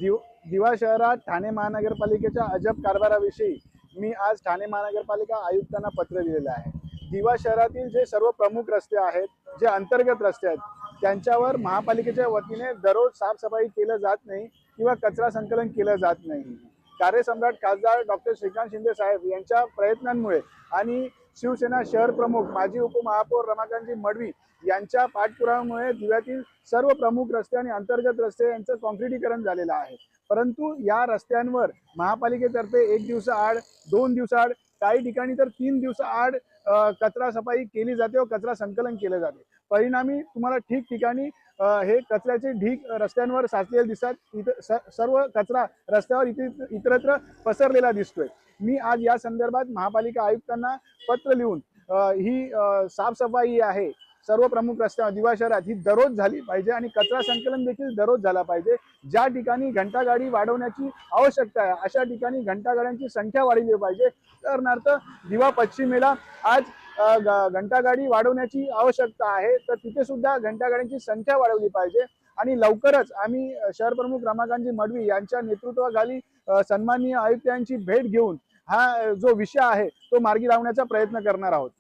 दिवा शहरात ठाणे महानगरपालिकेच्या अजब कारभाराविषयी मी आज ठाणे महानगरपालिका आयुक्तांना पत्र लिहिलेलं आहे। दिवा शहरातील जे सर्व प्रमुख रस्ते आहेत, जे अंतर्गत रस्ते आहेत, त्यांच्यावर महापालिकेच्या वतीने दररोज साफसफाई केलं जात नाही किंवा कचरा संकलन केलं जात नाही। कार्यसम्राट खासदार डॉक्टर श्रीकांत शिंदे साहेब यांच्या प्रयत्नांमुळे आणि शिवसेना शहर प्रमुख माजी उपमहापौर रमाकांतजी मडवी यांच्या पाठपुराव्यामुळे दिव्यातील सर्व प्रमुख रस्ते आणि अंतर्गत रस्ते यांचं काँक्रिटीकरण झालेलं आहे। परंतु या रस्त्यांवर महापालिकेतर्फे 1 दिवसाआड 2 दिवसाआड काही ठिकाणी तर 3 दिवसाआड कचरा सफाई केली जाते व कचरा संकलन केले जाते। परिणामी तुम्हाला ठिकठिकाणी हे कचऱ्याचे ढीग रस्त्यांवर साचलेले दिसतात। सर्व कचरा रस्त्यावर इतरत्र पसरलेला दिसतोय। मी आज या संदर्भात महापालिका आयुक्तांना पत्र लिहून ही साफसफाई आहे सर्व प्रमुख रस्त्यावर दिवा शहरात ही दररोज झाली पाहिजे आणि कचरा संकलन देखील दररोज झाला पाहिजे। ज्या ठिकाणी घंटागाडी वाढवण्याची आवश्यकता आहे अशा ठिकाणी घंटागाड्यांची संख्या वाढवली पाहिजे। उदाहरणार्थ दिवा पश्चिमेला आज घंटागाडी वाढवण्याची आवश्यकता आहे, तर तिथे सुद्धा घंटागाड्यांची संख्या वाढवली पाहिजे। आणि लवकरच आम्ही शहर प्रमुख रमाकांतजी मडवी यांच्या नेतृत्वाखाली सन्माननीय आयुक्त यांची भेट घेऊन हा जो विषय आहे तो मार्गी लावण्याचा प्रयत्न करणार आहोत।